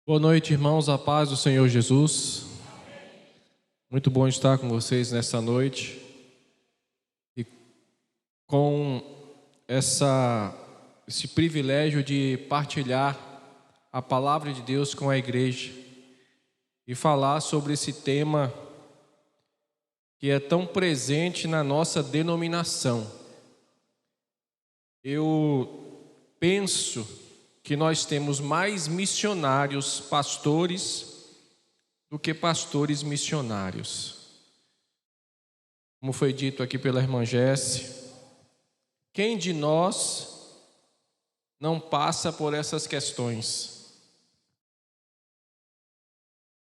Boa noite, irmãos, a paz do Senhor Jesus. Muito bom estar com vocês nessa noite e com esse privilégio de partilhar a palavra de Deus com a igreja e falar sobre esse tema que é tão presente na nossa denominação. Eu penso que nós temos mais missionários pastores do que pastores missionários. Como foi dito aqui pela irmã Jesse, quem de nós não passa por essas questões?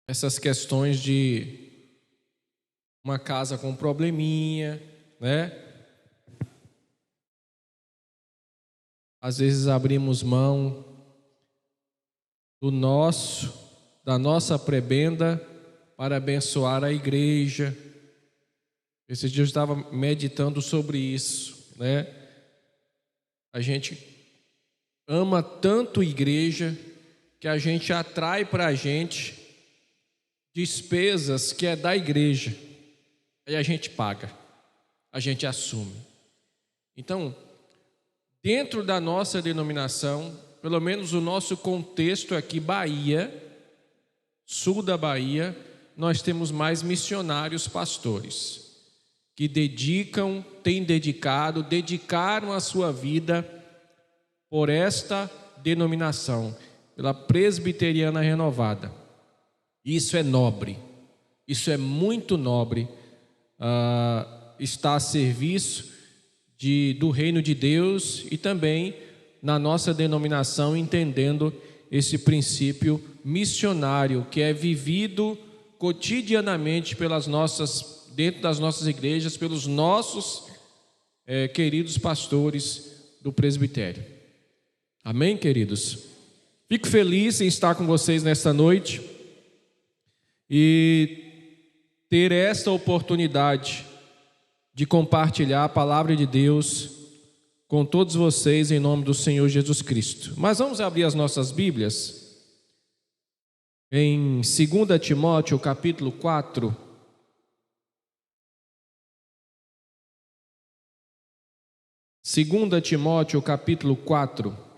Essas questões de uma casa com probleminha, né? Às vezes abrimos mão da nossa prebenda para abençoar a igreja. Esses dias eu estava meditando sobre isso, né? A gente ama tanto a igreja que a gente atrai para a gente despesas que é da igreja. Aí a gente paga, a gente assume. Então, dentro da nossa denominação, pelo menos o nosso contexto aqui, Bahia, sul da Bahia, nós temos mais missionários pastores que dedicaram a sua vida por esta denominação, pela Presbiteriana Renovada. Isso é nobre, isso é muito nobre, está a serviço do reino de Deus e também na nossa denominação, entendendo esse princípio missionário que é vivido cotidianamente dentro das nossas igrejas, pelos nossos queridos pastores do presbitério. Amém, queridos? Fico feliz em estar com vocês nesta noite e ter esta oportunidade de compartilhar a palavra de Deus com todos vocês em nome do Senhor Jesus Cristo. Mas vamos abrir as nossas Bíblias em 2 Timóteo capítulo 4. Segunda Timóteo capítulo 4.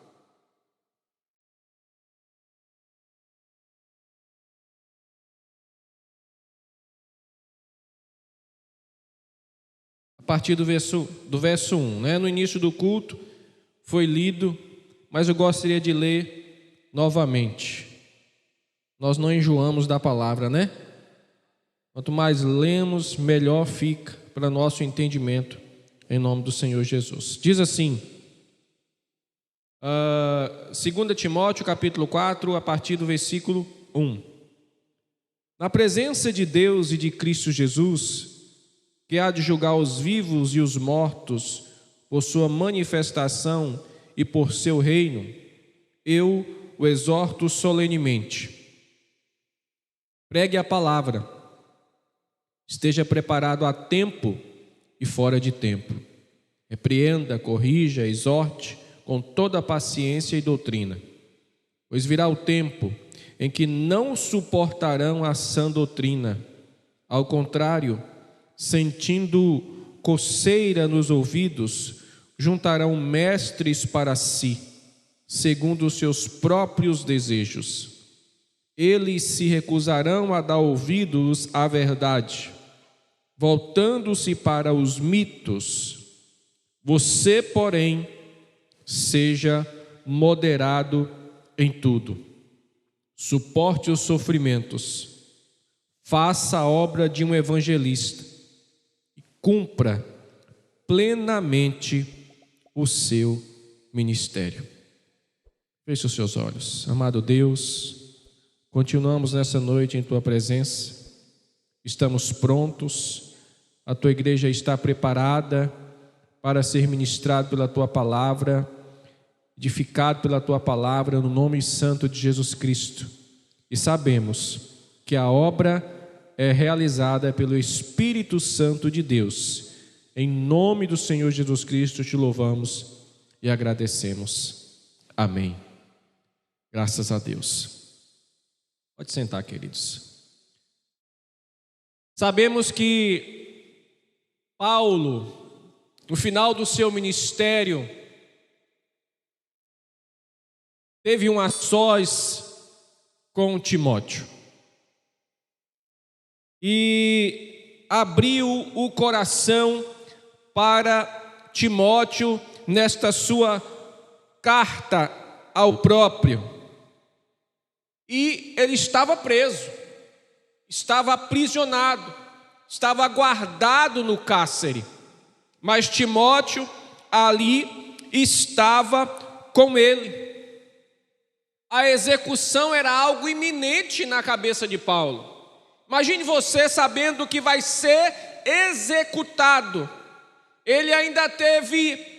A partir do verso 1, né? No início do culto foi lido, mas eu gostaria de ler novamente. Nós não enjoamos da palavra, né? Quanto mais lemos, melhor fica para nosso entendimento, em nome do Senhor Jesus. Diz assim, 2 Timóteo capítulo 4, a partir do versículo 1. Na presença de Deus e de Cristo Jesus, que há de julgar os vivos e os mortos por sua manifestação e por seu reino, eu o exorto solenemente. Pregue a palavra, esteja preparado a tempo e fora de tempo. Repreenda, corrija, exorte com toda a paciência e doutrina. Pois virá o tempo em que não suportarão a sã doutrina. Ao contrário, sentindo coceira nos ouvidos, juntarão mestres para si, segundo os seus próprios desejos. Eles se recusarão a dar ouvidos à verdade, voltando-se para os mitos. Você, porém, seja moderado em tudo. Suporte os sofrimentos. Faça a obra de um evangelista. Cumpra plenamente o seu ministério. Feche os seus olhos. Amado Deus, continuamos nessa noite em Tua presença. Estamos prontos. A Tua igreja está preparada para ser ministrado pela Tua palavra, edificado pela Tua palavra, no nome santo de Jesus Cristo. E sabemos que a obra é realizada pelo Espírito Santo de Deus. Em nome do Senhor Jesus Cristo te louvamos e agradecemos. Amém. Graças a Deus. Pode sentar, queridos. Sabemos que Paulo, no final do seu ministério, teve um a sós com Timóteo e abriu o coração para Timóteo nesta sua carta ao próprio. E ele estava preso, estava aprisionado, estava guardado no cárcere, mas Timóteo ali estava com ele. A execução era algo iminente na cabeça de Paulo. Imagine você sabendo que vai ser executado. Ele ainda teve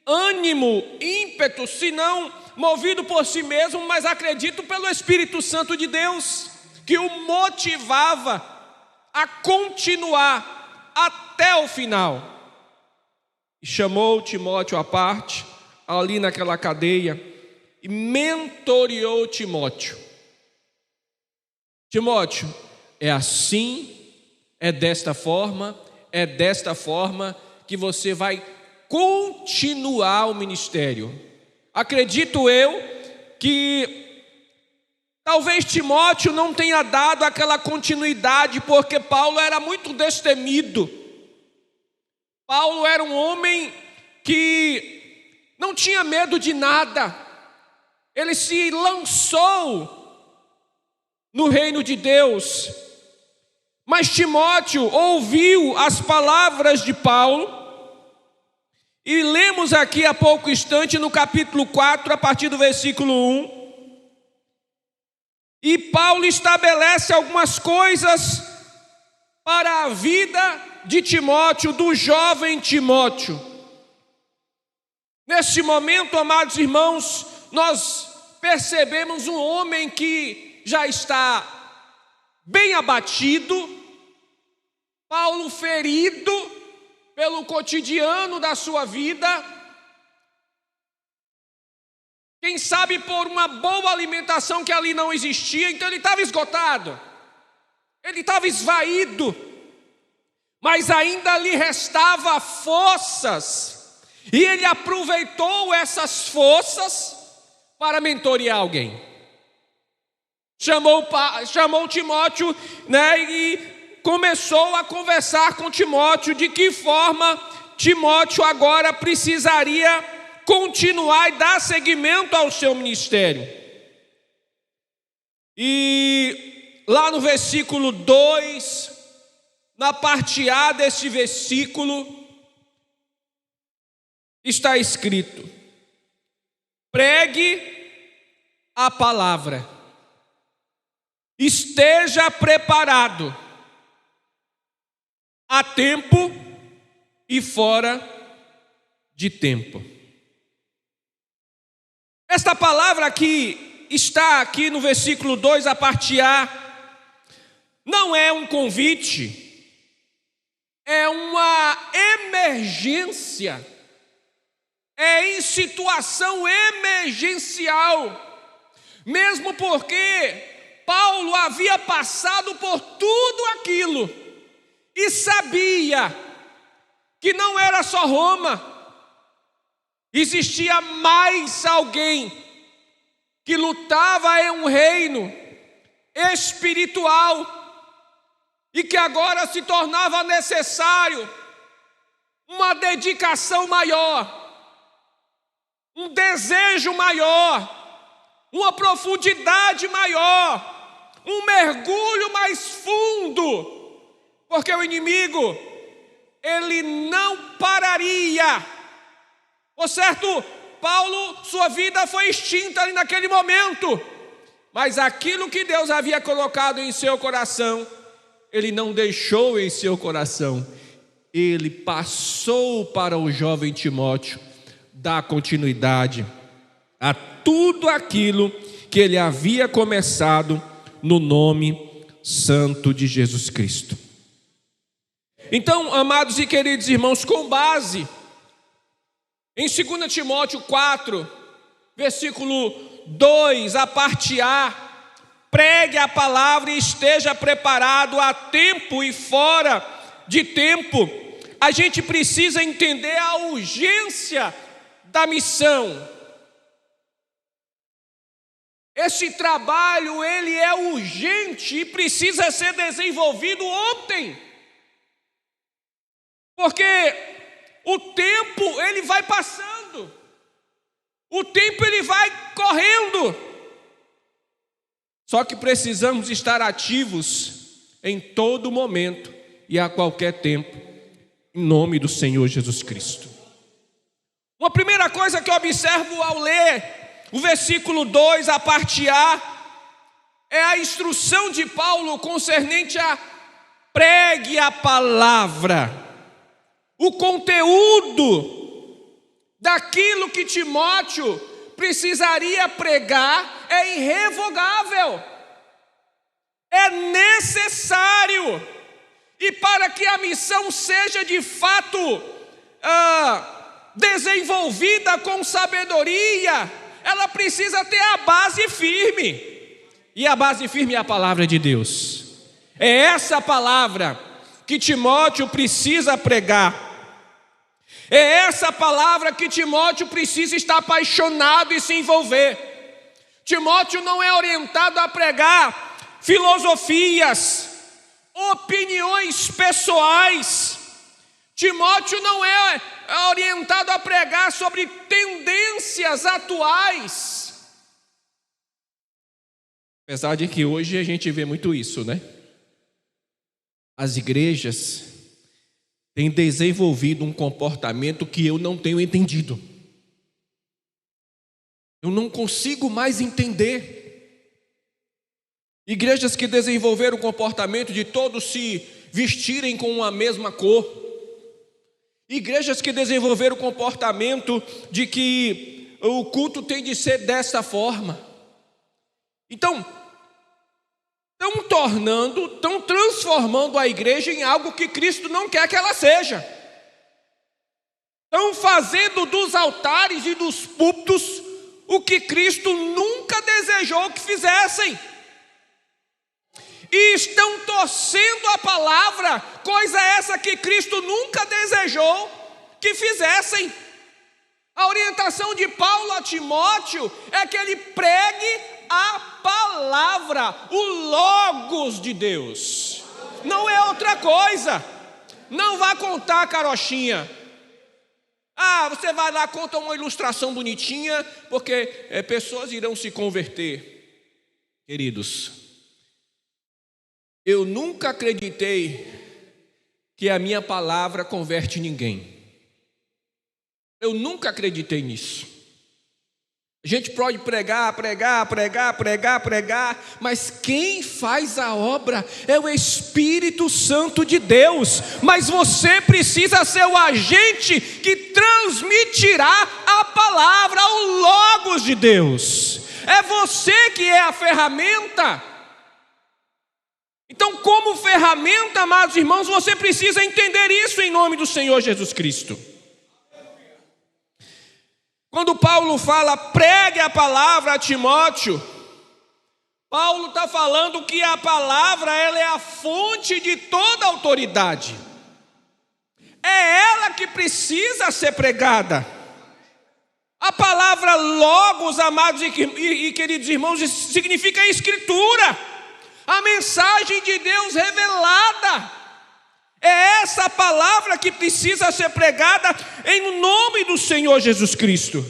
ânimo, ímpeto, se não movido por si mesmo, mas acredito pelo Espírito Santo de Deus, que o motivava a continuar até o final. E chamou Timóteo à parte, ali naquela cadeia, e mentoreou Timóteo. Timóteo, é assim, é desta forma que você vai continuar o ministério. Acredito eu que talvez Timóteo não tenha dado aquela continuidade, porque Paulo era muito destemido. Paulo era um homem que não tinha medo de nada. Ele se lançou no reino de Deus. Mas Timóteo ouviu as palavras de Paulo. E lemos aqui há pouco instante no capítulo 4, a partir do versículo 1. E Paulo estabelece algumas coisas para a vida de Timóteo, do jovem Timóteo. Neste momento, amados irmãos, nós percebemos um homem que já está bem abatido, Paulo ferido pelo cotidiano da sua vida, quem sabe por uma boa alimentação que ali não existia, então ele estava esgotado, ele estava esvaído, mas ainda lhe restava forças, e ele aproveitou essas forças para mentorear alguém. Chamou Timóteo, e começou a conversar com Timóteo de que forma Timóteo agora precisaria continuar e dar seguimento ao seu ministério. E lá no versículo 2, na parte A desse versículo, está escrito: pregue a palavra, esteja preparado a tempo e fora de tempo. Esta palavra que está aqui no versículo 2, a parte A, não é um convite, é uma emergência, é em situação emergencial, mesmo porque Paulo havia passado por tudo aquilo, e sabia que não era só Roma, existia mais alguém que lutava em um reino espiritual e que agora se tornava necessário uma dedicação maior, um desejo maior, uma profundidade maior, um mergulho mais fundo. Porque o inimigo, ele não pararia. Por certo, Paulo, sua vida foi extinta ali naquele momento. Mas aquilo que Deus havia colocado em seu coração, ele não deixou em seu coração. Ele passou para o jovem Timóteo dar continuidade a tudo aquilo que ele havia começado no nome santo de Jesus Cristo. Então, amados e queridos irmãos, com base em 2 Timóteo 4, versículo 2, a parte A, pregue a palavra e esteja preparado a tempo e fora de tempo. A gente precisa entender a urgência da missão. Esse trabalho, ele é urgente e precisa ser desenvolvido ontem. Porque o tempo, ele vai passando. O tempo, ele vai correndo. Só que precisamos estar ativos em todo momento e a qualquer tempo, em nome do Senhor Jesus Cristo. Uma primeira coisa que eu observo ao ler o versículo 2, a parte A, é a instrução de Paulo concernente a pregue a palavra. O conteúdo daquilo que Timóteo precisaria pregar é irrevogável, é necessário. E para que a missão seja de fato desenvolvida com sabedoria, ela precisa ter a base firme. E a base firme é a palavra de Deus. É essa palavra que Timóteo precisa pregar. É essa palavra que Timóteo precisa estar apaixonado e se envolver. Timóteo não é orientado a pregar filosofias, opiniões pessoais. Timóteo não é orientado a pregar sobre tendências atuais. Apesar de que hoje a gente vê muito isso, né? As igrejas têm desenvolvido um comportamento que eu não tenho entendido. Eu não consigo mais entender. Igrejas que desenvolveram o comportamento de todos se vestirem com a mesma cor. Igrejas que desenvolveram o comportamento de que o culto tem de ser dessa forma. Então, estão transformando a igreja em algo que Cristo não quer que ela seja. Estão fazendo dos altares e dos púlpitos o que Cristo nunca desejou que fizessem. E estão torcendo a palavra, coisa essa que Cristo nunca desejou que fizessem. A orientação de Paulo a Timóteo é que ele pregue a palavra, o Logos de Deus. Não é outra coisa. Não vá contar carochinha. Você vai lá, conta uma ilustração bonitinha, porque pessoas irão se converter. Queridos, eu nunca acreditei que a minha palavra converte ninguém. Eu nunca acreditei nisso. A gente pode pregar, mas quem faz a obra é o Espírito Santo de Deus. Mas você precisa ser o agente que transmitirá a palavra, o Logos de Deus. É você que é a ferramenta. Então, como ferramenta, amados irmãos, você precisa entender isso em nome do Senhor Jesus Cristo. Quando Paulo fala, pregue a palavra a Timóteo, Paulo está falando que a palavra ela é a fonte de toda autoridade. É ela que precisa ser pregada. A palavra Logos, amados e queridos irmãos, significa escritura. A mensagem de Deus revelada. É essa palavra que precisa ser pregada em nome do Senhor Jesus Cristo.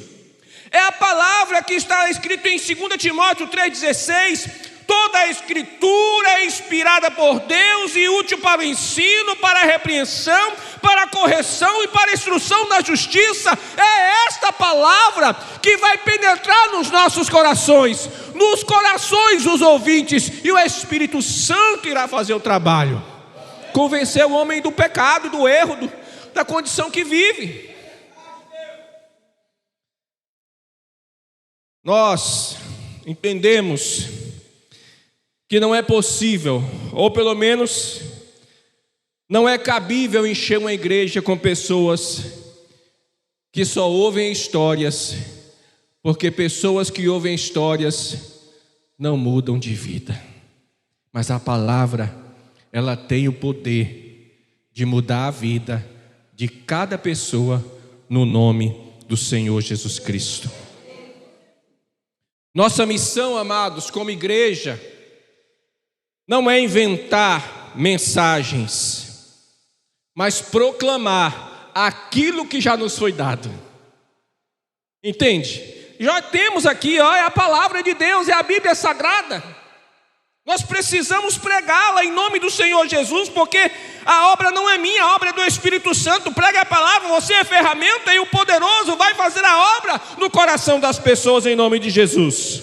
É a palavra que está escrita em 2 Timóteo 3,16. Toda a escritura é inspirada por Deus e útil para o ensino, para a repreensão, para a correção e para a instrução na justiça. É esta palavra que vai penetrar nos nossos corações, nos corações dos ouvintes, e o Espírito Santo irá fazer o trabalho. Convencer o homem do pecado, do erro, da condição que vive. Nós entendemos que não é possível, ou pelo menos não é cabível encher uma igreja com pessoas que só ouvem histórias, porque pessoas que ouvem histórias não mudam de vida. Mas a palavra, ela tem o poder de mudar a vida de cada pessoa no nome do Senhor Jesus Cristo. Nossa missão, amados, como igreja, não é inventar mensagens, mas proclamar aquilo que já nos foi dado. Entende? Já temos aqui, é a palavra de Deus, é a Bíblia Sagrada. Nós precisamos pregá-la em nome do Senhor Jesus, porque a obra não é minha, a obra é do Espírito Santo. Pregue a palavra, você é ferramenta e o poderoso vai fazer a obra no coração das pessoas em nome de Jesus.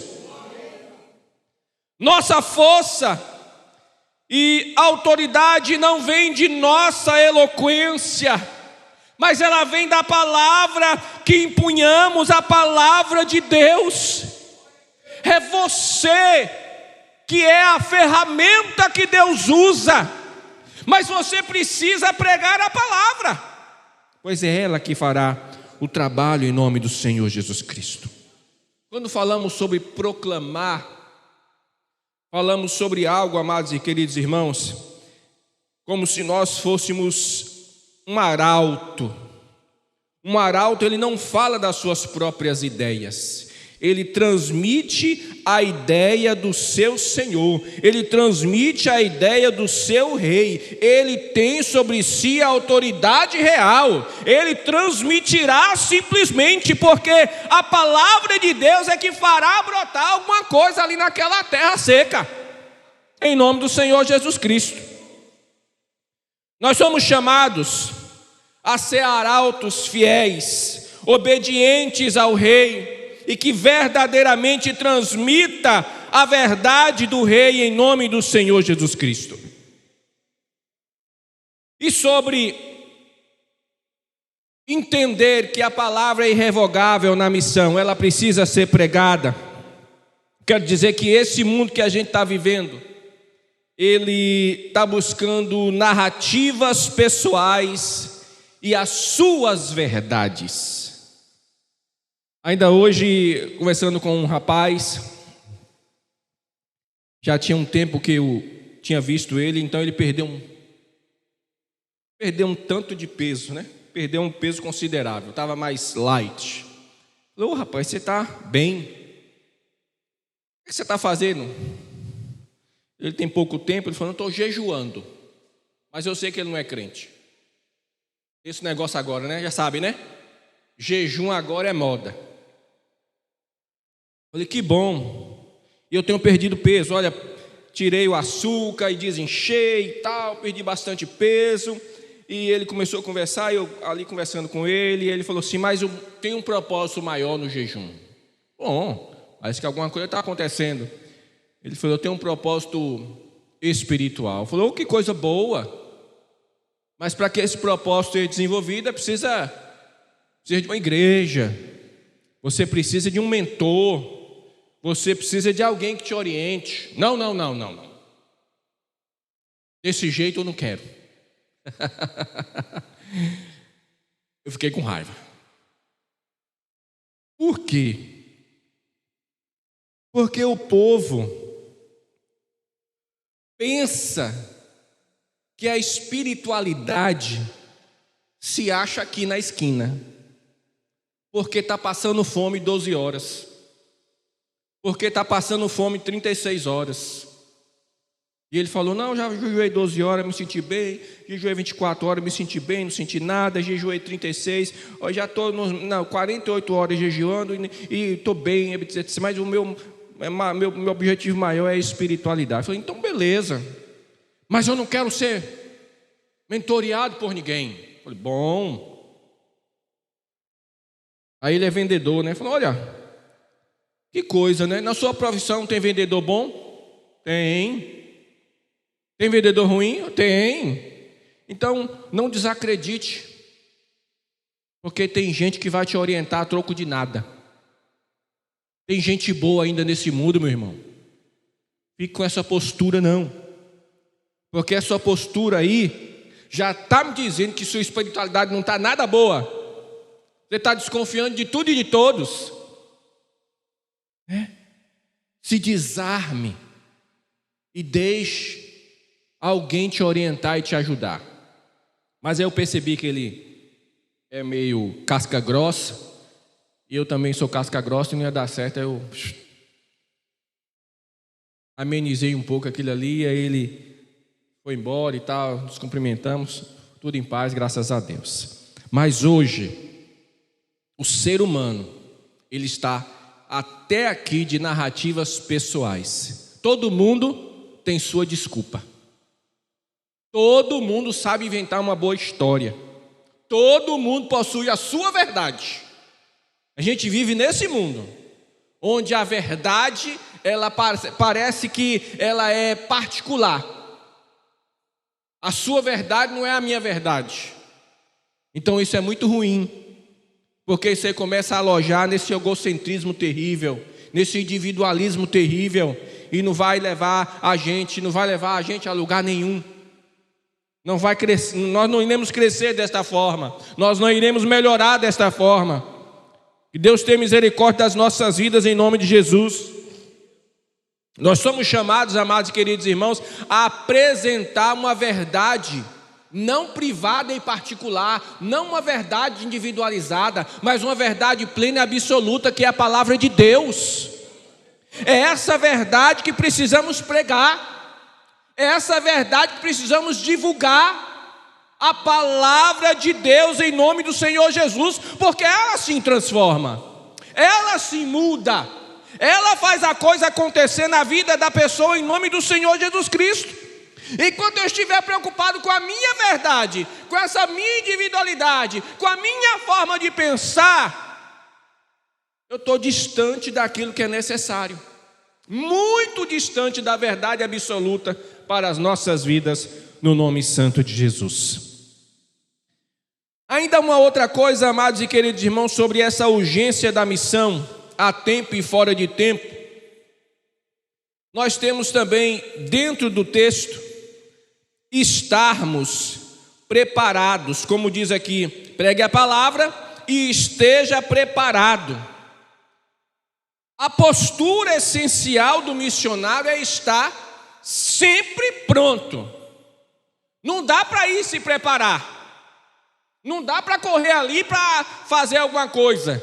Nossa força e autoridade não vem de nossa eloquência, mas ela vem da palavra que empunhamos, a palavra de Deus. É você que é a ferramenta que Deus usa, mas você precisa pregar a palavra, pois é ela que fará o trabalho em nome do Senhor Jesus Cristo. Quando falamos sobre proclamar, falamos sobre algo, amados e queridos irmãos, como se nós fôssemos um arauto. Um arauto, ele não fala das suas próprias ideias, ele transmite a ideia do seu Senhor, ele transmite a ideia do seu rei, ele tem sobre si a autoridade real, ele transmitirá simplesmente, porque a palavra de Deus é que fará brotar alguma coisa ali naquela terra seca, em nome do Senhor Jesus Cristo. Nós somos chamados a ser arautos fiéis, obedientes ao rei, e que verdadeiramente transmita a verdade do rei em nome do Senhor Jesus Cristo. E sobre entender que a palavra é irrevogável na missão, ela precisa ser pregada. Quero dizer que esse mundo que a gente está vivendo, ele está buscando narrativas pessoais e as suas verdades. Ainda hoje, conversando com um rapaz, já tinha um tempo que eu tinha visto ele, então ele perdeu um tanto de peso, né? Perdeu um peso considerável, estava mais light. Falei, rapaz, você está bem? O que você está fazendo? Ele tem pouco tempo, ele falou, estou jejuando, mas eu sei que ele não é crente. Esse negócio agora, né? Já sabe, né? Jejum agora é moda. Falei, que bom, eu tenho perdido peso, olha, tirei o açúcar e desinchei e tal, perdi bastante peso. E ele começou a conversar, eu ali conversando com ele, e ele falou assim, mas eu tenho um propósito maior no jejum. Bom, parece que alguma coisa está acontecendo. Ele falou, eu tenho um propósito espiritual. Falou, que coisa boa, mas para que esse propósito seja desenvolvido, precisa de uma igreja, você precisa de um mentor, você precisa de alguém que te oriente. Não. Desse jeito eu não quero. Eu fiquei com raiva. Por quê? Porque o povo pensa que a espiritualidade se acha aqui na esquina, porque está passando fome 12 horas, porque está passando fome 36 horas. E ele falou, não, já jejuei 12 horas, me senti bem, jejuei 24 horas, me senti bem, não senti nada, jejuei 36, já estou 48 horas jejuando e estou bem, mas o meu objetivo maior é a espiritualidade. Eu falei, então beleza, mas eu não quero ser mentoreado por ninguém. Eu falei, bom. Aí ele é vendedor, né? Falou, olha, que coisa, né? Na sua profissão tem vendedor bom? Tem. Tem vendedor ruim? Tem. Então, não desacredite, porque tem gente que vai te orientar a troco de nada. Tem gente boa ainda nesse mundo, meu irmão. Fique com essa postura não, porque essa postura aí já está me dizendo que sua espiritualidade não está nada boa. Você está desconfiando de tudo e de todos. se desarme e deixe alguém te orientar e te ajudar. Mas aí eu percebi que ele é meio casca grossa, e eu também sou casca grossa e não ia dar certo. Aí eu amenizei um pouco aquilo ali, aí ele foi embora e tal, nos cumprimentamos, tudo em paz, graças a Deus. Mas hoje, o ser humano, ele está até aqui de narrativas pessoais. Todo mundo tem sua desculpa. Todo mundo sabe inventar uma boa história. Todo mundo possui a sua verdade. A gente vive nesse mundo onde a verdade, ela parece que ela é particular. A sua verdade não é a minha verdade. Então isso é muito ruim, porque você começa a alojar nesse egocentrismo terrível, nesse individualismo terrível, e não vai levar a gente a lugar nenhum. Não vai crescer, nós não iremos crescer desta forma, nós não iremos melhorar desta forma. Que Deus tenha misericórdia das nossas vidas em nome de Jesus. Nós somos chamados, amados e queridos irmãos, a apresentar uma verdade não privada e particular, não uma verdade individualizada, mas uma verdade plena e absoluta, que é a palavra de Deus. É essa verdade que precisamos pregar, é essa verdade que precisamos divulgar, a palavra de Deus em nome do Senhor Jesus, porque ela sim transforma, ela sim muda, ela faz a coisa acontecer na vida da pessoa em nome do Senhor Jesus Cristo. Enquanto eu estiver preocupado com a minha verdade, com essa minha individualidade, com a minha forma de pensar, eu estou distante daquilo que é necessário, muito distante da verdade absoluta para as nossas vidas, no nome santo de Jesus. Ainda uma outra coisa, amados e queridos irmãos, sobre essa urgência da missão, a tempo e fora de tempo. Nós temos também, dentro do texto, estarmos preparados, como diz aqui, pregue a palavra e esteja preparado. A postura essencial do missionário é estar sempre pronto. Não dá para ir se preparar. Não dá para correr ali para fazer alguma coisa,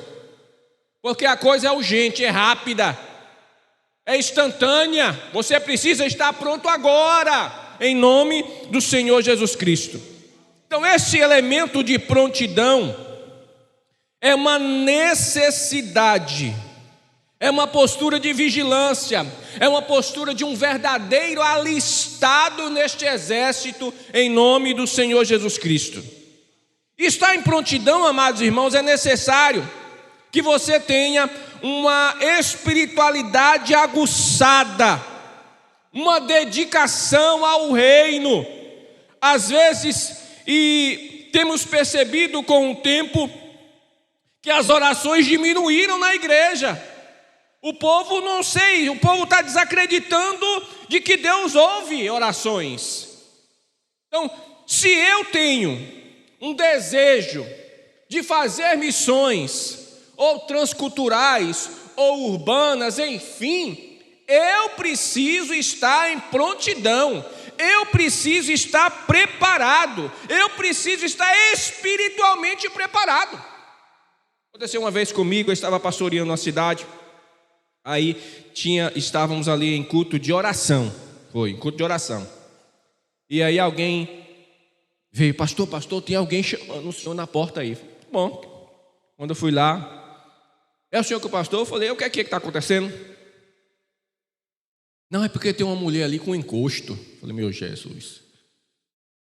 porque a coisa é urgente, é rápida, é instantânea. Você precisa estar pronto agora, em nome do Senhor Jesus Cristo. Então esse elemento de prontidão é uma necessidade, é uma postura de vigilância, é uma postura de um verdadeiro alistado neste exército, em nome do Senhor Jesus Cristo. Estar em prontidão, amados irmãos, é necessário que você tenha uma espiritualidade aguçada, uma dedicação ao reino. Às vezes, e temos percebido com o tempo, que as orações diminuíram na igreja. O povo está desacreditando de que Deus ouve orações. Então, se eu tenho um desejo de fazer missões, ou transculturais, ou urbanas, enfim, eu preciso estar em prontidão, eu preciso estar preparado, eu preciso estar espiritualmente preparado. Aconteceu uma vez comigo, eu estava pastoreando uma cidade, aí estávamos ali em culto de oração, culto de oração, e aí alguém veio, pastor, tem alguém chamando o senhor na porta aí. Bom, quando eu fui lá, é o senhor que é o pastor? Eu falei, o que é que está acontecendo? Não, é porque tem uma mulher ali com encosto. Eu falei, meu Jesus,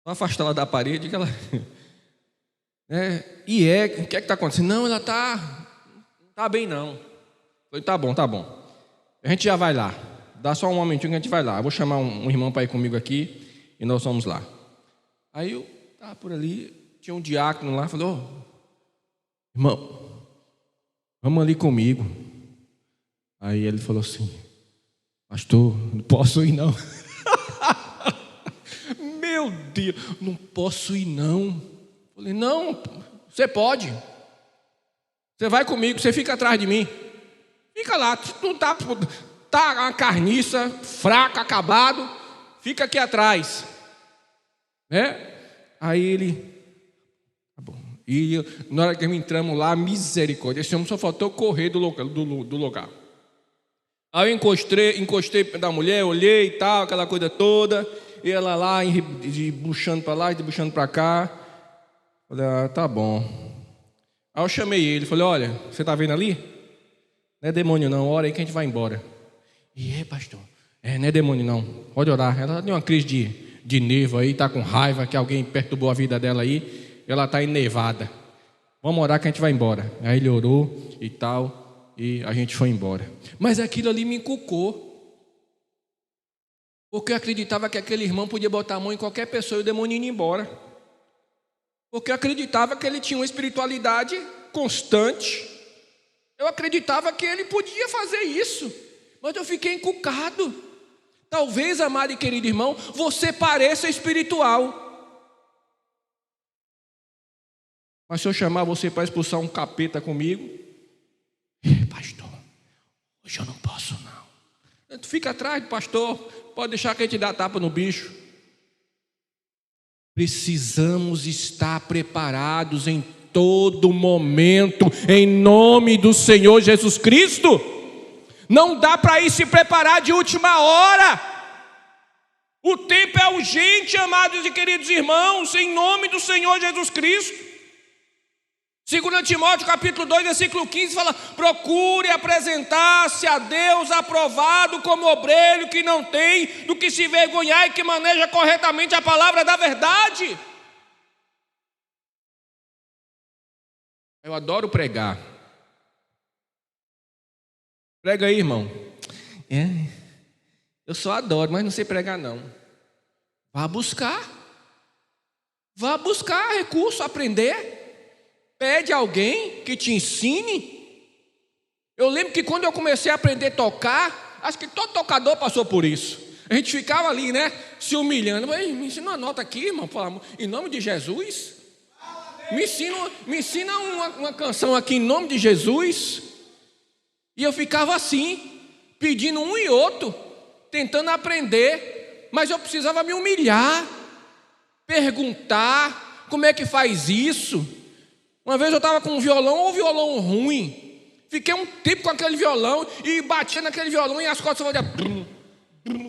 vou afastar ela da parede, que ela... o que é que está acontecendo? Não, ela está bem não. Eu falei, tá bom. A gente já vai lá, dá só um momentinho que a gente vai lá. Eu vou chamar um irmão para ir comigo aqui e nós vamos lá. Aí eu estava por ali, tinha um diácono lá, falou, irmão, vamos ali comigo. Aí ele falou assim, pastor, não posso ir não. Meu Deus, não posso ir não. Falei, não, você pode. Você vai comigo, você fica atrás de mim. Fica lá, não está tá uma carniça, fraco, acabado, fica aqui atrás. Né? Aí ele... Tá bom. E na hora que entramos lá, misericórdia, esse homem só faltou correr do lugar. Aí eu encostei da mulher, olhei e tal, aquela coisa toda, e ela lá, buchando para lá, buchando para cá. Falei, tá bom. Aí eu chamei ele, falei, olha, você tá vendo ali? Não é demônio não, ora aí que a gente vai embora. E pastor, não é demônio não, pode orar. Ela deu uma crise de nervo aí, tá com raiva que alguém perturbou a vida dela aí, ela tá enevada. Vamos orar que a gente vai embora. Aí ele orou e tal, e a gente foi embora. Mas aquilo ali me encucou, porque eu acreditava que aquele irmão podia botar a mão em qualquer pessoa e o demônio ia embora. Porque eu acreditava que ele tinha uma espiritualidade constante. Eu acreditava que ele podia fazer isso, mas eu fiquei encucado. Talvez, amado e querido irmão, você pareça espiritual, mas se eu chamar você para expulsar um capeta comigo, pastor, hoje eu não posso não. Tu fica atrás do pastor, pode deixar que a gente dá tapa no bicho. Precisamos estar preparados em todo momento, em nome do Senhor Jesus Cristo. Não dá para ir se preparar de última hora. O tempo é urgente, amados e queridos irmãos, em nome do Senhor Jesus Cristo. 2 Timóteo capítulo 2, versículo 15 fala: procure apresentar-se a Deus aprovado como obreiro que não tem do que se vergonhar e que maneja corretamente a palavra da verdade. Eu adoro pregar. Prega aí, irmão. Eu só adoro, mas não sei pregar não. Vá buscar recurso, aprender. Pede alguém que te ensine. Eu lembro que quando eu comecei a aprender a tocar, acho que todo tocador passou por isso. A gente ficava ali, né, se humilhando. Me ensina uma nota aqui, irmão, em nome de Jesus. Me ensina uma canção aqui em nome de Jesus. E eu ficava assim, pedindo um e outro, tentando aprender. Mas eu precisava me humilhar, perguntar como é que faz isso. Uma vez eu estava com um violão ruim. Fiquei um tempo com aquele violão e batia naquele violão e as cordas só faziam.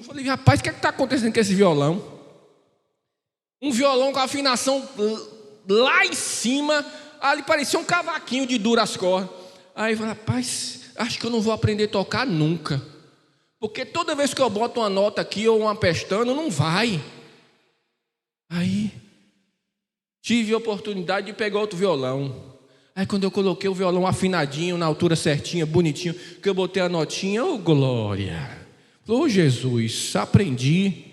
Falei, rapaz, o que está acontecendo com esse violão? Um violão com a afinação lá em cima, ali parecia um cavaquinho de duras cordas. Aí eu falei, rapaz, acho que eu não vou aprender a tocar nunca. Porque toda vez que eu boto uma nota aqui ou uma pestana, não vai. Aí tive a oportunidade de pegar outro violão. Aí quando eu coloquei o violão afinadinho, na altura certinha, bonitinho, que eu botei a notinha, glória! Jesus, aprendi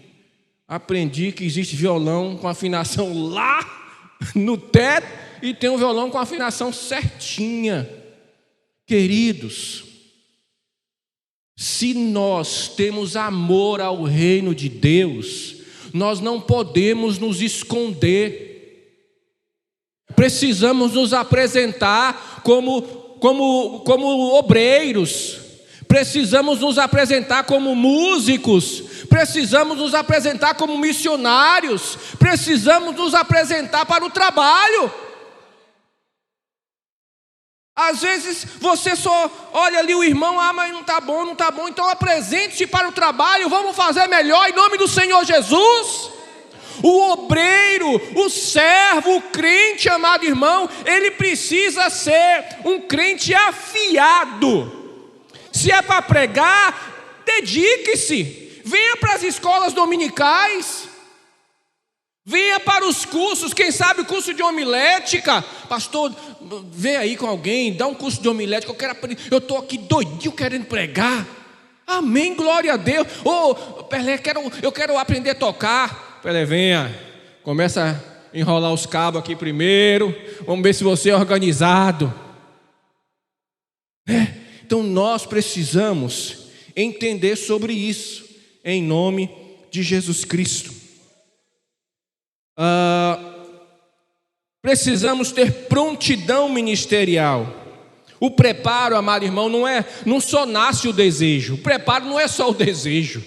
que existe violão com afinação lá no teto e tem um violão com afinação certinha. Queridos, se nós temos amor ao reino de Deus, nós não podemos nos esconder. Precisamos nos apresentar como obreiros, precisamos nos apresentar como músicos, precisamos nos apresentar como missionários, precisamos nos apresentar para o trabalho. Às vezes você só olha ali o irmão, mas não está bom, então apresente-se para o trabalho, vamos fazer melhor em nome do Senhor Jesus. O obreiro, o servo, o crente, amado irmão, ele precisa ser um crente afiado. Se é para pregar, dedique-se. Venha para as escolas dominicais. Venha para os cursos, quem sabe o curso de homilética. Pastor, vem aí com alguém, dá um curso de homilética, eu quero aprender. Eu estou aqui doidinho querendo pregar. Amém, glória a Deus. Pelé, eu quero aprender a tocar. Pelé, venha, começa a enrolar os cabos aqui primeiro, vamos ver se você é organizado. Então nós precisamos entender sobre isso, em nome de Jesus Cristo. Precisamos ter prontidão ministerial. O preparo, amado irmão, não só nasce o desejo. O preparo não é só o desejo.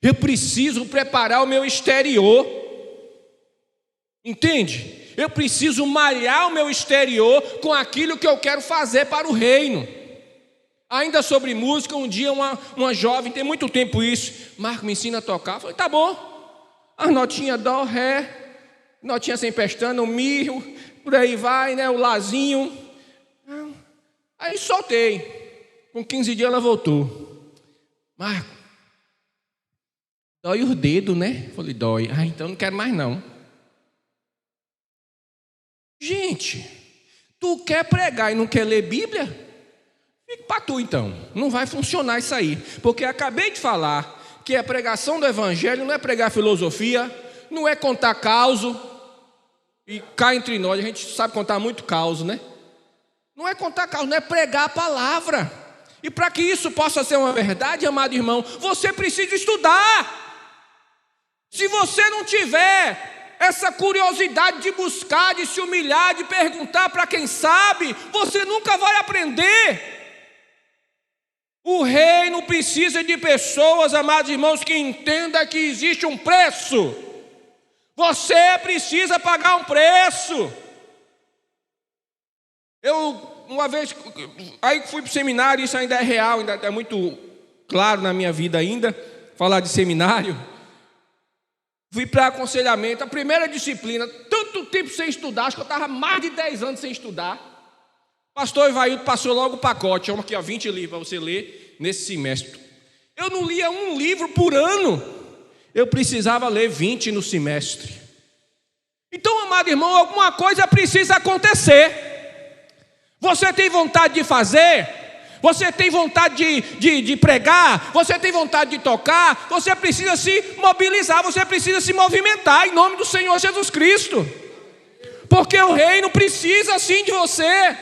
Eu preciso preparar o meu exterior. Entende? Eu preciso malhar o meu exterior com aquilo que eu quero fazer para o reino. Ainda sobre música, um dia uma jovem, tem muito tempo isso, Marco, me ensina a tocar. Eu falei, tá bom. As notinhas dó, ré, notinha sem pestana, o mi, por aí vai, né? O lazinho. Aí soltei. Com 15 dias ela voltou. Marco, dói os dedos, né? Eu falei, dói. Então não quero mais não. Gente, tu quer pregar e não quer ler Bíblia? Fica para tu então. Não vai funcionar isso aí. Porque acabei de falar que a pregação do Evangelho não é pregar filosofia, não é contar causo. E cá entre nós, a gente sabe contar muito causo, né? Não é contar causa, não é pregar a palavra. E para que isso possa ser uma verdade, amado irmão, você precisa estudar. Se você não tiver essa curiosidade de buscar, de se humilhar, de perguntar para quem sabe, você nunca vai aprender. O reino precisa de pessoas, amados irmãos, que entendam que existe um preço. Você precisa pagar um preço. Eu, uma vez, aí fui para o seminário, isso ainda é real, ainda é muito claro na minha vida ainda, falar de seminário. Fui para aconselhamento, a primeira disciplina, tanto tempo sem estudar, acho que eu estava mais de 10 anos sem estudar. Pastor Ivaildo passou logo o pacote, chama aqui, 20 livros para você ler nesse semestre. Eu não lia um livro por ano, eu precisava ler 20 no semestre. Então, amado irmão, alguma coisa precisa acontecer. Você tem vontade de fazer? Você tem vontade de pregar? Você tem vontade de tocar? Você precisa se mobilizar, você precisa se movimentar em nome do Senhor Jesus Cristo. Porque o reino precisa sim de você.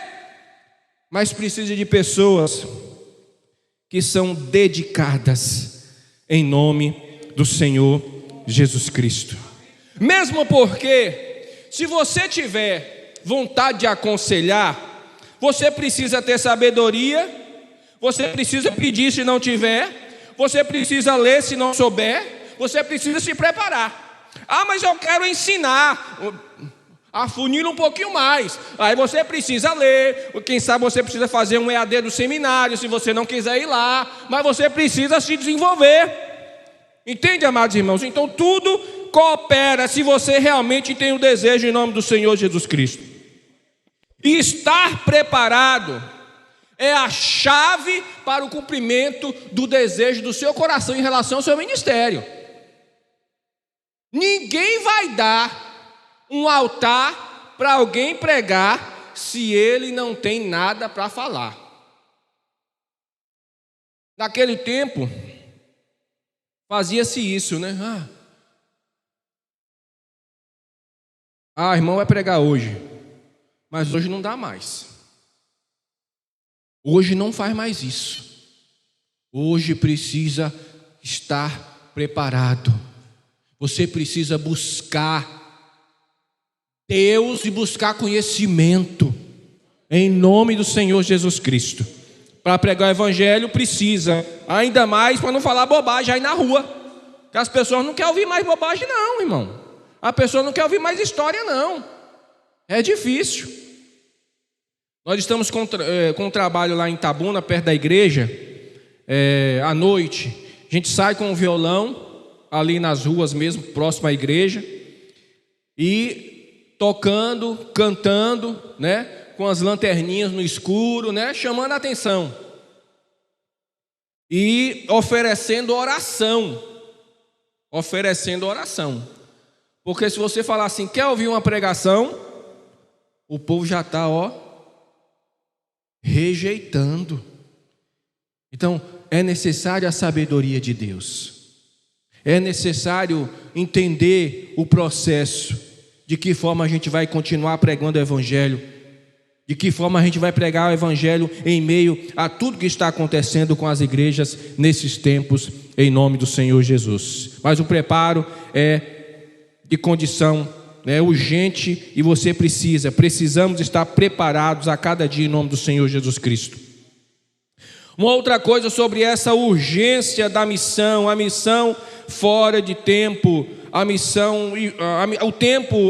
Mas precisa de pessoas que são dedicadas em nome do Senhor Jesus Cristo. Mesmo porque, se você tiver vontade de aconselhar, você precisa ter sabedoria, você precisa pedir se não tiver, você precisa ler se não souber, você precisa se preparar. Ah, mas eu quero ensinar, afunila um pouquinho mais. Aí você precisa ler, quem sabe você precisa fazer um EAD do seminário, se você não quiser ir lá, mas você precisa se desenvolver. Entende, amados irmãos? Então tudo coopera se você realmente tem o desejo em nome do Senhor Jesus Cristo. E estar preparado é a chave para o cumprimento do desejo do seu coração em relação ao seu ministério. Ninguém vai dar um altar para alguém pregar se ele não tem nada para falar. Naquele tempo, fazia-se isso, né? Irmão vai pregar hoje. Mas hoje não dá mais. Hoje não faz mais isso. Hoje precisa estar preparado. Você precisa buscar Deus e buscar conhecimento em nome do Senhor Jesus Cristo. Para pregar o evangelho precisa, ainda mais para não falar bobagem aí na rua. Porque as pessoas não querem ouvir mais bobagem não, irmão. A pessoa não quer ouvir mais história não. É difícil. Nós estamos com um trabalho lá em Itabuna, perto da igreja, à noite. A gente sai com um violão, ali nas ruas mesmo, próximo à igreja, e tocando, cantando, né, com as lanterninhas no escuro, né, chamando a atenção. E oferecendo oração. Porque se você falar assim, quer ouvir uma pregação, o povo já está, rejeitando. Então, é necessário a sabedoria de Deus. É necessário entender o processo, de que forma a gente vai continuar pregando o evangelho, de que forma a gente vai pregar o evangelho em meio a tudo que está acontecendo com as igrejas nesses tempos, em nome do Senhor Jesus. Mas o preparo é de condição é urgente e você precisamos estar preparados a cada dia em nome do Senhor Jesus Cristo. Uma outra coisa sobre essa urgência da missão, a missão fora de tempo, a missão,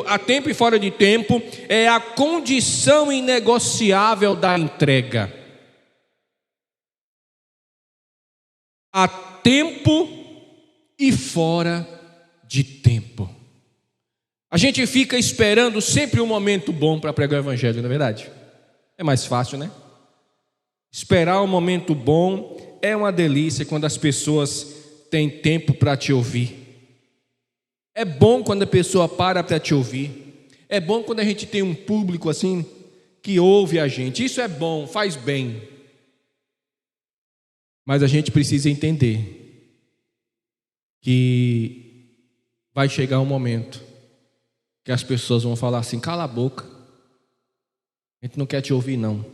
a tempo e fora de tempo, é a condição inegociável da entrega. A tempo e fora de tempo. A gente fica esperando sempre um momento bom para pregar o evangelho, não é verdade? É mais fácil, né? Esperar um momento bom é uma delícia quando as pessoas têm tempo para te ouvir. É bom quando a pessoa para te ouvir. É bom quando a gente tem um público assim que ouve a gente. Isso é bom, faz bem. Mas a gente precisa entender que vai chegar um momento que as pessoas vão falar assim: cala a boca, a gente não quer te ouvir não,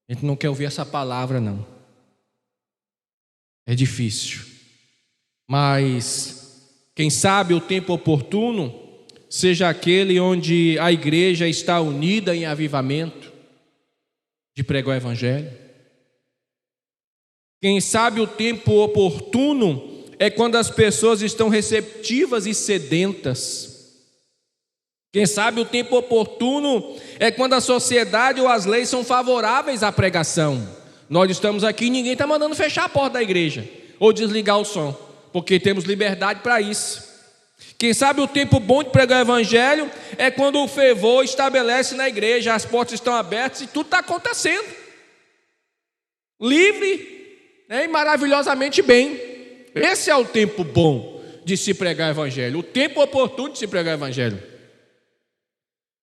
a gente não quer ouvir essa palavra não. É difícil, mas quem sabe o tempo oportuno seja aquele onde a igreja está unida em avivamento de pregar o evangelho. Quem sabe o tempo oportuno é quando as pessoas estão receptivas e sedentas. Quem sabe o tempo oportuno é quando a sociedade ou as leis são favoráveis à pregação. Nós estamos aqui e ninguém está mandando fechar a porta da igreja ou desligar o som, porque temos liberdade para isso. Quem sabe o tempo bom de pregar o evangelho é quando o fervor estabelece na igreja, as portas estão abertas e tudo está acontecendo. Livre, né, e maravilhosamente bem. Esse é o tempo bom de se pregar o evangelho, o tempo oportuno de se pregar o evangelho.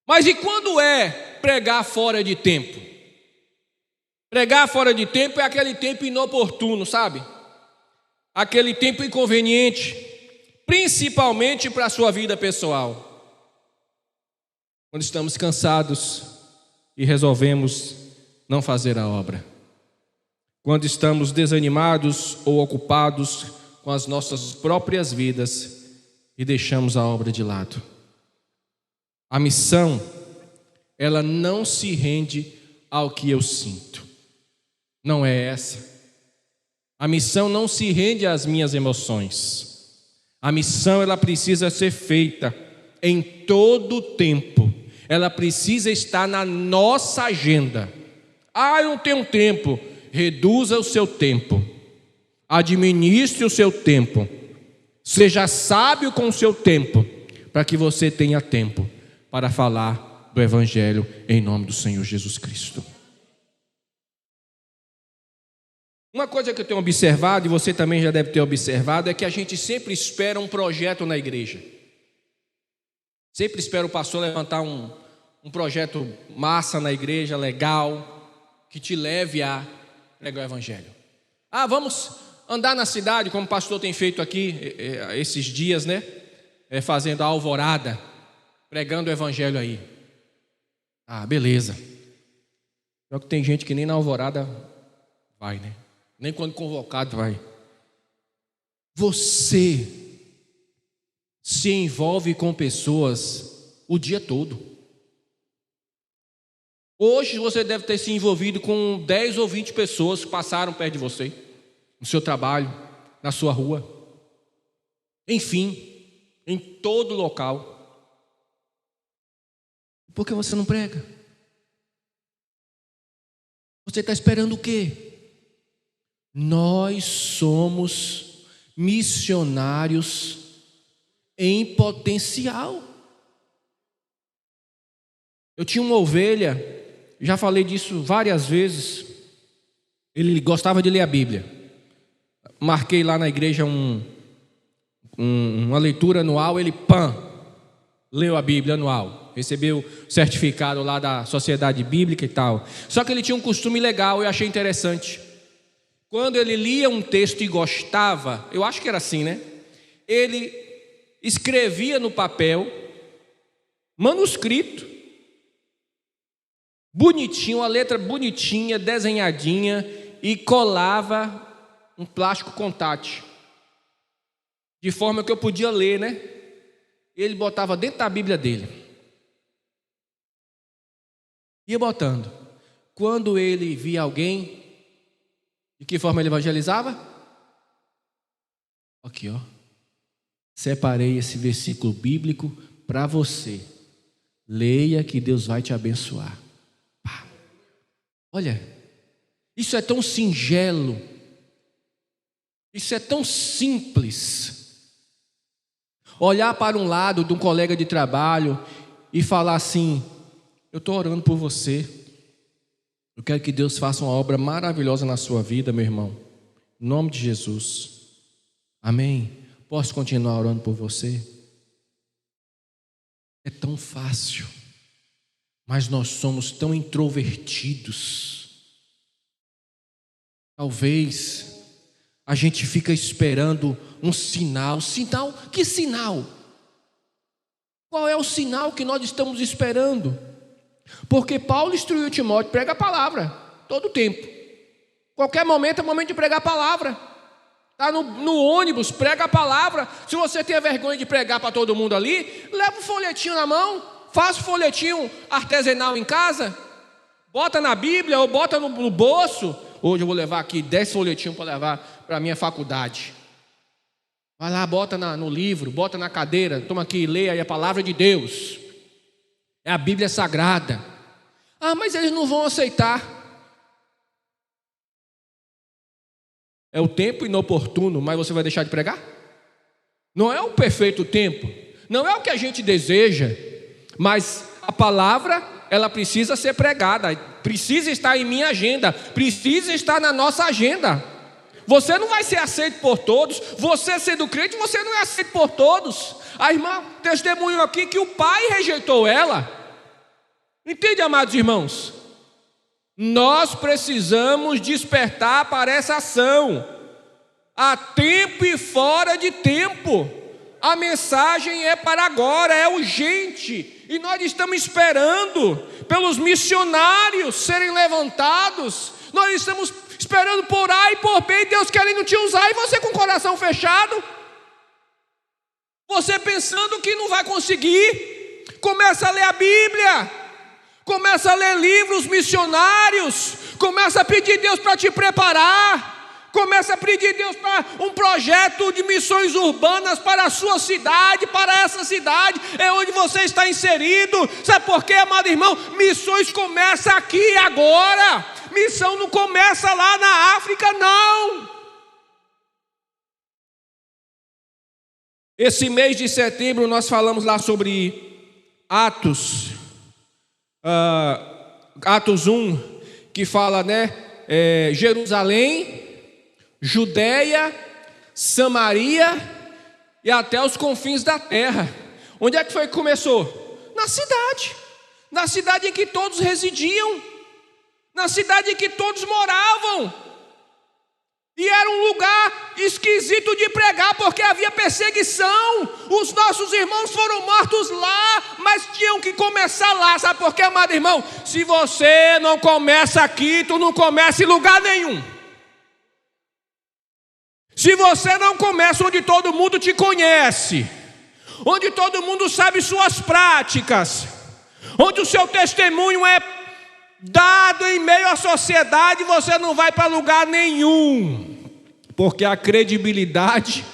Mas e quando é pregar fora de tempo? Pregar fora de tempo é aquele tempo inoportuno, sabe? Aquele tempo inconveniente, principalmente para a sua vida pessoal. Quando estamos cansados e resolvemos não fazer a obra. Quando estamos desanimados ou ocupados com as nossas próprias vidas e deixamos a obra de lado. A missão, ela não se rende ao que eu sinto. Não é essa. A missão não se rende às minhas emoções. A missão, ela precisa ser feita em todo o tempo. Ela precisa estar na nossa agenda. Eu não tenho tempo. Reduza o seu tempo. Administre o seu tempo. Seja sábio com o seu tempo, para que você tenha tempo para falar do evangelho em nome do Senhor Jesus Cristo. Uma coisa que eu tenho observado, e você também já deve ter observado, é que a gente sempre espera um projeto na igreja. Sempre espera o pastor levantar um projeto massa na igreja, legal, que te leve a pregar o evangelho. Vamos andar na cidade, como o pastor tem feito aqui esses dias, né? Fazendo a alvorada, pregando o evangelho aí. Beleza. Só que tem gente que nem na alvorada vai, né? Nem quando convocado vai. Você se envolve com pessoas o dia todo. Hoje você deve ter se envolvido com 10 ou 20 pessoas que passaram perto de você, no seu trabalho, na sua rua, enfim, em todo local. Por que você não prega? Você está esperando o quê? Nós somos missionários em potencial. Eu tinha uma ovelha, já falei disso várias vezes. Ele gostava de ler a Bíblia. Marquei lá na igreja uma leitura anual. Ele leu a Bíblia anual. Recebeu o certificado lá da Sociedade Bíblica e tal. Só que ele tinha um costume legal, eu achei interessante. Quando ele lia um texto e gostava, eu acho que era assim, né? Ele escrevia no papel, manuscrito, bonitinho, uma letra bonitinha, desenhadinha, e colava um plástico contact, de forma que eu podia ler, né? ele botava dentro da Bíblia dele. Ia botando. Quando ele via alguém, de que forma ele evangelizava? Aqui, ó. Separei esse versículo bíblico para você. Leia que Deus vai te abençoar. Pá. Olha, isso é tão singelo. Isso é tão simples. Olhar para um lado de um colega de trabalho e falar assim: eu estou orando por você. Eu quero que Deus faça uma obra maravilhosa na sua vida, meu irmão. Em nome de Jesus. Amém. Posso continuar orando por você? É tão fácil, mas nós somos tão introvertidos. Talvez a gente fica esperando um sinal. Sinal? Que sinal? Qual é o sinal que nós estamos esperando? Porque Paulo instruiu Timóteo: prega a palavra todo tempo. Qualquer momento é momento de pregar a palavra. Está no ônibus, prega a palavra. Se você tem vergonha de pregar para todo mundo ali, leva um folhetinho na mão, faça um folhetinho artesanal em casa, bota na Bíblia ou bota no bolso. Hoje eu vou levar aqui 10 folhetinhos para levar para a minha faculdade. Vai lá, bota no livro, bota na cadeira, toma aqui, leia aí a palavra de Deus. É a Bíblia Sagrada. Ah, mas eles não vão aceitar. É o tempo inoportuno, mas você vai deixar de pregar? Não é o perfeito tempo, não é o que a gente deseja, mas a palavra, ela precisa ser pregada, precisa estar em minha agenda, precisa estar na nossa agenda. Você não vai ser aceito por todos. Você sendo crente, você não é aceito por todos. A irmã testemunhou aqui que o pai rejeitou ela. Entende, amados irmãos? Nós precisamos despertar para essa ação, a tempo e fora de tempo. A mensagem é para agora, é urgente, e nós estamos esperando pelos missionários serem levantados. Nós estamos esperando por A e por B, e Deus querendo te usar, e você com o coração fechado, você pensando que não vai conseguir. Começa a ler a Bíblia, começa a ler livros missionários, começa a pedir Deus para te preparar, começa a pedir Deus para um projeto de missões urbanas para a sua cidade, para essa cidade, é onde você está inserido. Sabe por quê, amado irmão? Missões começa aqui agora, missão não começa lá na África, não. Esse mês de setembro nós falamos lá sobre Atos 1, que fala, Jerusalém, Judeia, Samaria e até os confins da terra. Onde é que foi que começou? Na cidade em que todos residiam, na cidade em que todos moravam. E era um lugar esquisito de pregar, porque havia perseguição. Os nossos irmãos foram mortos lá, mas tinham que começar lá. Sabe por quê, amado irmão? Se você não começa aqui, tu não começa em lugar nenhum. Se você não começa onde todo mundo te conhece, onde todo mundo sabe suas práticas, onde o seu testemunho é dado em meio à sociedade, você não vai para lugar nenhum, porque a credibilidade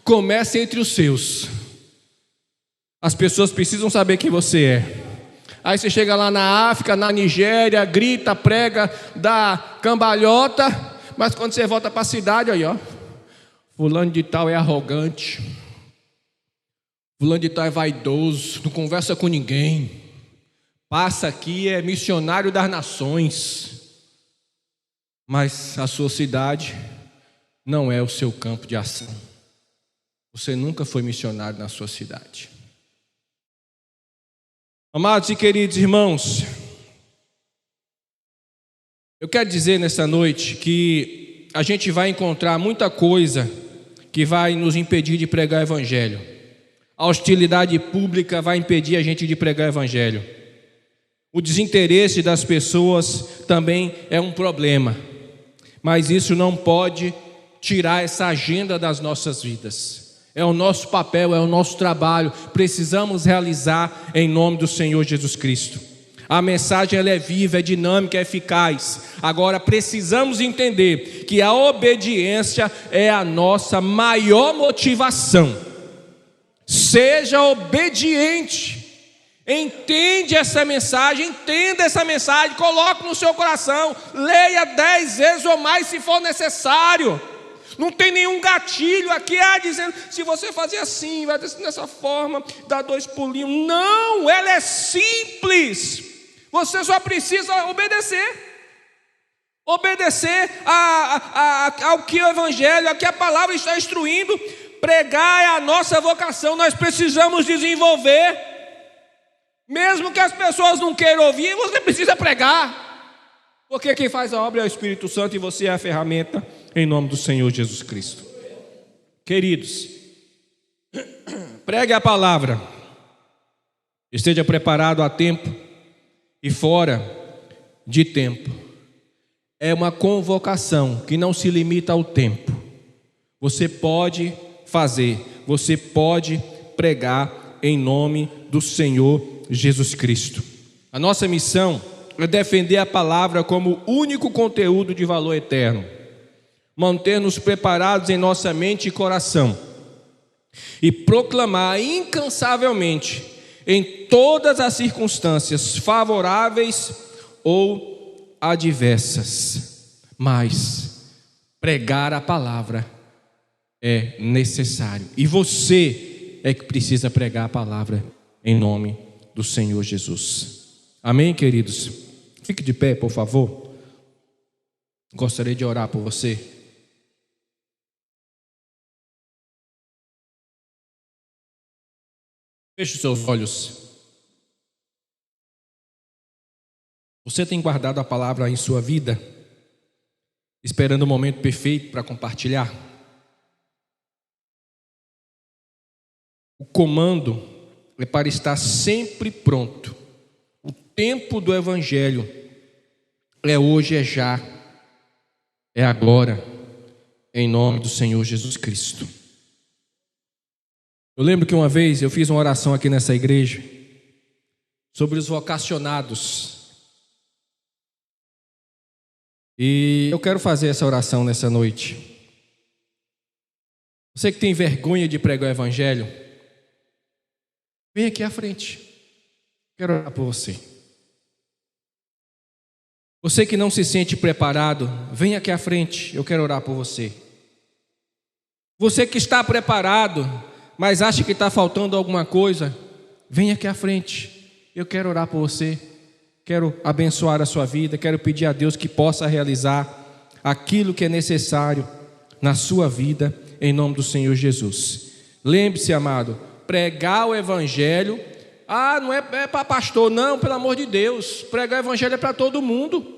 começa entre os seus. As pessoas precisam saber quem você é. Aí você chega lá na África, na Nigéria, grita, prega, dá cambalhota, mas quando você volta para a cidade, aí ó, fulano de tal é arrogante, fulano de tal é vaidoso, não conversa com ninguém, passa aqui, é missionário das nações, mas a sua cidade não é o seu campo de ação. Você nunca foi missionário na sua cidade. Amados e queridos irmãos, eu quero dizer nessa noite que a gente vai encontrar muita coisa que vai nos impedir de pregar o evangelho. A hostilidade pública vai impedir a gente de pregar o evangelho. O desinteresse das pessoas também é um problema, mas isso não pode tirar essa agenda das nossas vidas. é o nosso papel, é o nosso trabalho, precisamos realizar em nome do Senhor Jesus Cristo. A mensagem ela é viva, é dinâmica, é eficaz. Agora precisamos entender que a obediência é a nossa maior motivação. Seja obediente. Entenda essa mensagem, coloque no seu coração, leia 10 vezes ou mais se for necessário. Não tem nenhum gatilho aqui, dizendo, se você fazer assim, vai dessa forma, dá 2 pulinhos. Não, ela é simples. Você só precisa obedecer. Obedecer ao que o Evangelho, ao que a palavra está instruindo. Pregar é a nossa vocação, nós precisamos desenvolver. Mesmo que as pessoas não queiram ouvir, você precisa pregar. Porque quem faz a obra é o Espírito Santo e você é a ferramenta, em nome do Senhor Jesus Cristo. Queridos, pregue a palavra. Esteja preparado a tempo e fora de tempo. É uma convocação que não se limita ao tempo. Você pode fazer, você pode pregar em nome do Senhor Jesus Cristo. A nossa missão é defender a palavra como único conteúdo de valor eterno, manter-nos preparados em nossa mente e coração e proclamar incansavelmente em todas as circunstâncias, favoráveis ou adversas. Mas pregar a palavra é necessário, e você é que precisa pregar a palavra em nome do Senhor Jesus. Amém, queridos? Fique de pé, por favor. Gostaria de orar por você. Feche os seus olhos. Você tem guardado a palavra em sua vida, esperando o momento perfeito para compartilhar? O comando é para estar sempre pronto. O tempo do Evangelho é hoje, é já, é agora, em nome do Senhor Jesus Cristo. Eu lembro que uma vez eu fiz uma oração aqui nessa igreja sobre os vocacionados. E eu quero fazer essa oração nessa noite. Você que tem vergonha de pregar o Evangelho, vem aqui à frente. Quero orar por você. Você que não se sente preparado, vem aqui à frente. Eu quero orar por você. Você que está preparado, mas acha que está faltando alguma coisa, vem aqui à frente. Eu quero orar por você. Quero abençoar a sua vida. Quero pedir a Deus que possa realizar aquilo que é necessário na sua vida, em nome do Senhor Jesus. Lembre-se, amado, pregar o Evangelho, não é para pastor, não, pelo amor de Deus. Pregar o Evangelho é para todo mundo.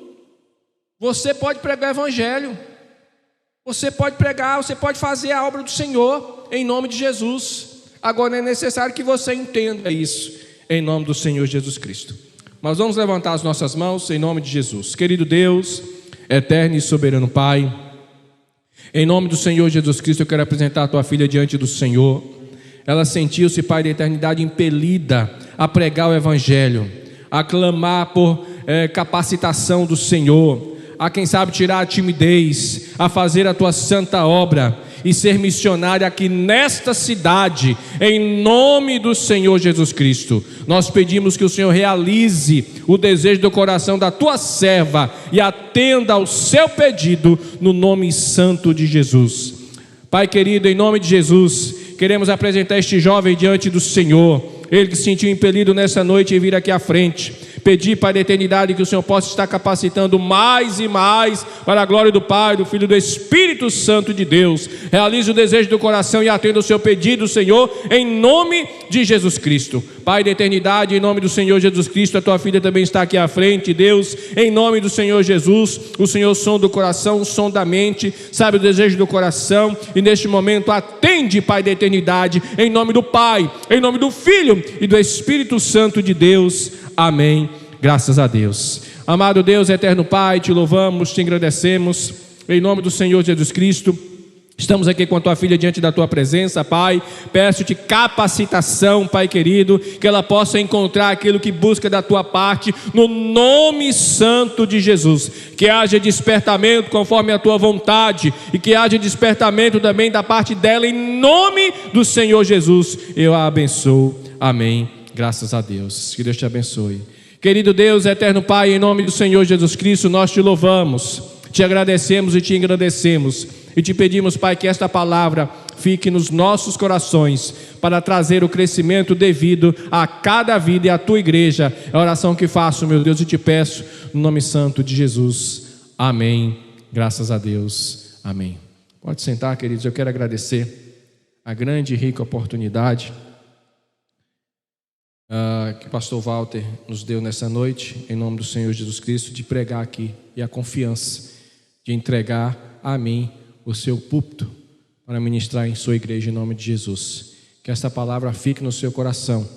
Você pode pregar o Evangelho, você pode pregar, você pode fazer a obra do Senhor, em nome de Jesus. Agora é necessário que você entenda isso, em nome do Senhor Jesus Cristo. Mas vamos levantar as nossas mãos, em nome de Jesus. Querido Deus, eterno e soberano Pai, em nome do Senhor Jesus Cristo, eu quero apresentar a tua filha diante do Senhor. Ela sentiu-se, Pai da eternidade, impelida a pregar o Evangelho, a clamar por capacitação do Senhor, a quem sabe tirar a timidez, a fazer a tua santa obra e ser missionária aqui nesta cidade, em nome do Senhor Jesus Cristo. Nós pedimos que o Senhor realize o desejo do coração da tua serva e atenda ao seu pedido no nome santo de Jesus. Pai querido, em nome de Jesus, queremos apresentar este jovem diante do Senhor. Ele que se sentiu impelido nessa noite em vir aqui à frente, pedir para a eternidade que o Senhor possa estar capacitando mais e mais para a glória do Pai, do Filho e do Espírito Santo de Deus. Realize o desejo do coração e atenda o seu pedido, Senhor, em nome de Jesus Cristo. Pai da eternidade, em nome do Senhor Jesus Cristo, a tua filha também está aqui à frente, Deus, em nome do Senhor Jesus. O Senhor sonda o coração, sonda a mente, sabe o desejo do coração, e neste momento atende, Pai da eternidade, em nome do Pai, em nome do Filho e do Espírito Santo de Deus. Amém. Graças a Deus. Amado Deus, eterno Pai, te louvamos, te agradecemos, em nome do Senhor Jesus Cristo. Estamos aqui com a tua filha diante da tua presença, Pai. Peço-te capacitação, Pai querido, que ela possa encontrar aquilo que busca da tua parte, no nome santo de Jesus. Que haja despertamento conforme a tua vontade, e que haja despertamento também da parte dela, em nome do Senhor Jesus. Eu a abençoo. Amém. Graças a Deus. Que Deus te abençoe. Querido Deus, eterno Pai, em nome do Senhor Jesus Cristo, nós te louvamos, te agradecemos e te engrandecemos. E te pedimos, Pai, que esta palavra fique nos nossos corações para trazer o crescimento devido a cada vida e à tua igreja. É a oração que faço, meu Deus, e te peço no nome santo de Jesus. Amém. Graças a Deus. Amém. Pode sentar, queridos. Eu quero agradecer a grande e rica oportunidade que o pastor Walter nos deu nessa noite, em nome do Senhor Jesus Cristo, de pregar aqui, e a confiança de entregar a mim o seu púlpito para ministrar em sua igreja em nome de Jesus. Que esta palavra fique no seu coração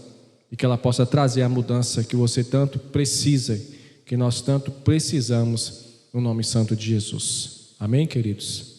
e que ela possa trazer a mudança que você tanto precisa, que nós tanto precisamos, no nome santo de Jesus. Amém, queridos?